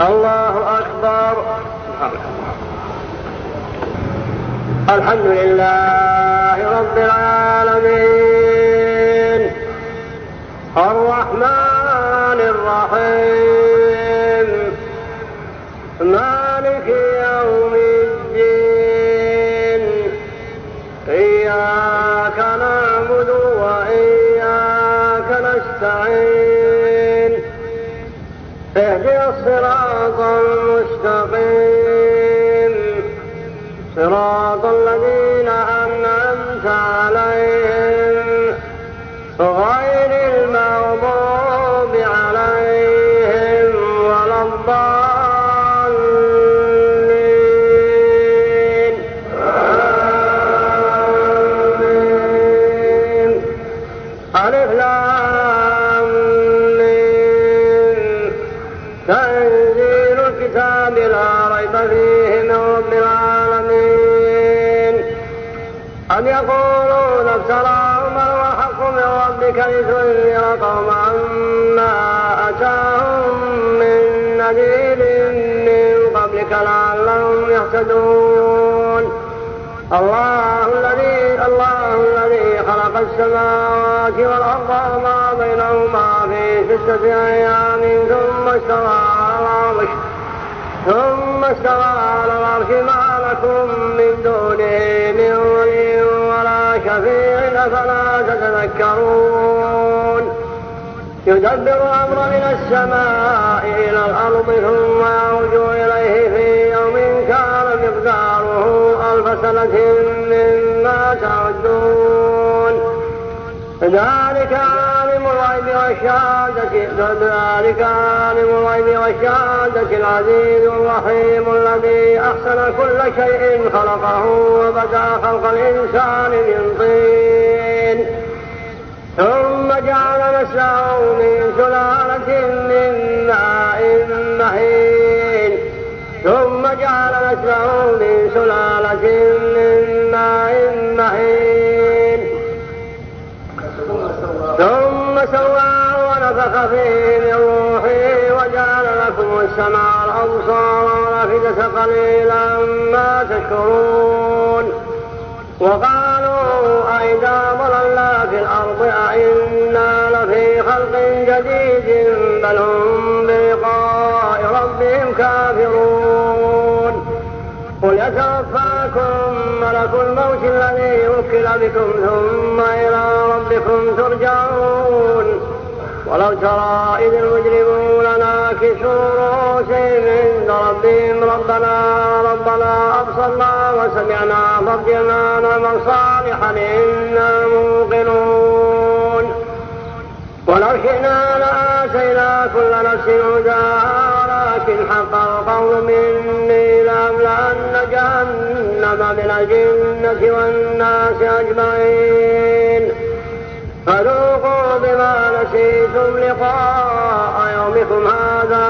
الله أكبر. الحمد لله رب العالمين الرحمن الرحيم مالك يوم الدين إياك نعبد وإياك نستعين اهدنا الصراط المستقيم صراط الذين أنعمت عليهم غير المغضوب عليهم ولا الضالين آمين. ألف لام ميم تنزيل الكتاب لا ريب فيه من رب العالمين أم يقولون افتراه بل هو الحق من ربك لتنذر قوما ما أتاهم من نذير من قبلك لعلهم يهتدون. الله الذي خلق السماوات والأرض وما بينهما في 6 أيام ثم استوى على العرش ما لكم من دونه من ولي ولا شفيع أفلا تتذكرون. يدبر الأمر من السماء إلى الأرض ثم يرج إليه في يوم كان مقداره 1000 سنة مما تعدون. ذلك عالم الغيب والشهادة العزيز الرحيم الذي أحسن كل شيء خلقه وبدأ خلق الإنسان من طين ثم جعل نسله من سلالة من ماء مهين ثم سواه ونفخ فيه من روحه وجعل لكم السمع والأبصار والأفئدة قليلا ما تشكرون. وقالوا أئذا ضللنا في الأرض أئنا لفي خلق جديد بل هم بلقاء ربهم كافرون. قل يتوفاكم ملك الموت الذي وكل بكم ثم إلى ربكم ترجعون. ولو ترى إذ المجرمون ناكسوا رؤوسهم عند ربهم ربنا أبصرنا وسمعنا فارجعنا نعمل صالحا إنا موقنون. ولو شئنا لآتينا كل نفس هداها ولكن حق القول مني لأملأن جهنم من الجنة والناس أجمعين. فذوقوا بما نسيتم لقاء يومكم هذا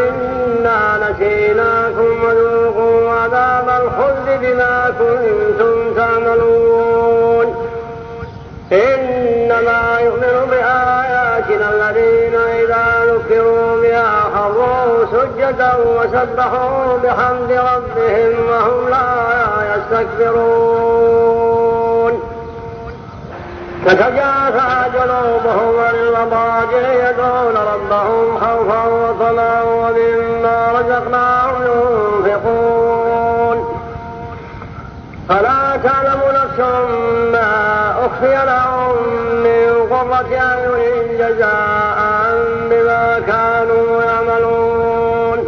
إنا نسيناكم وذوقوا عذاب الخلد بما كنتم تعملون. إنما يؤمن بآياتنا الذين إذا ذكروا بها خروا سجدا وسبحوا بحمد ربهم وهم لا يستكبرون. تتجافى جنوبهم عن المضاجع يدعون ربهم خوفا وطمعا ومما رزقناهم ينفقون. فلا تعلم نفس ما أخفي لهم من قرة أعين جزاء بما كانوا يعملون.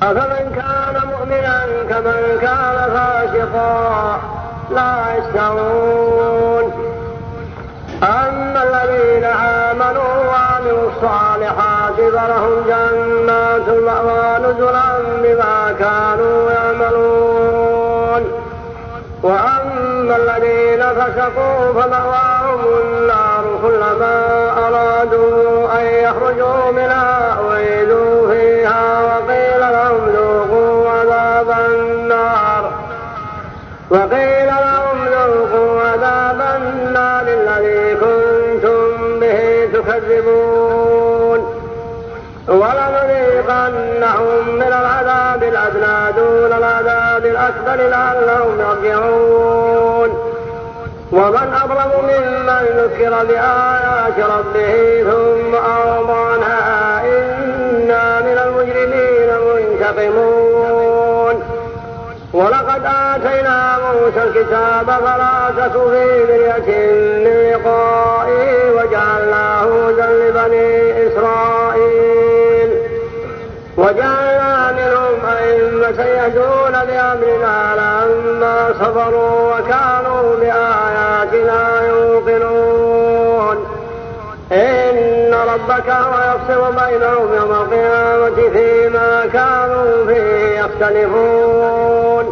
أفمن كان مؤمنا كمن كان فاسقا لا يستوون. أما الذين آمنوا وعملوا الصالحات فلهم جنات المأوى نزلا بما كانوا يعملون. وأما الذين فسقوا فمأواهم النار كلما أرادوا أن يخرجوا منها أعيدوا فيها وقيل لهم ذوقوا عذاب النار الذي كنتم به تكذبون. ولنذيقنهم لنذيقنهم من العذاب الأدنى دون العذاب الأكبر لعلهم يرجعون. ومن أظلم ممن ذكر بآيات ربه ثم أعرض عنها إنا من المجرمين منتقمون. ولقد آتينا موسى الكتاب فلا تك في مرية من لقائه وجعلناه هدى لبني إسرائيل وجعلنا منهم أئمة يهدون بأمرنا لما صبروا وكانوا بآياتنا يوقنون. إن ربك هو يفصل بينهم يوم القيامة فيما كانوا فيه يختلفون.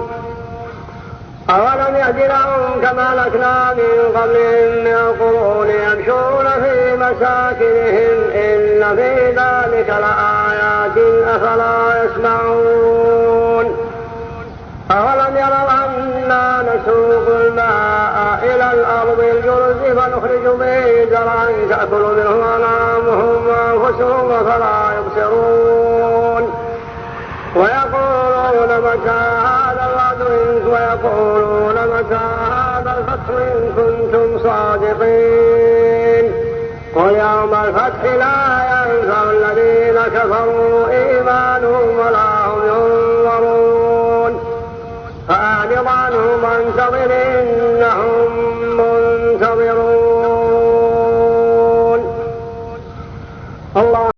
أولم يهد لهم كما أهلكنا من قبلهم من القرون يمشون في مساكنهم إن في ذلك لآيات أفلا يسمعون. أولم يروا أنا نسوق الماء إلى الأرض الجرز فنخرج به زرعا تأكل منه أنعامهم وأنفسهم فلا يبصرون. ويقولون متى هذا الوعد الفتح إن كنتم صادقين. ويوم الفتح لا ينفع الذين كفروا إيمانهم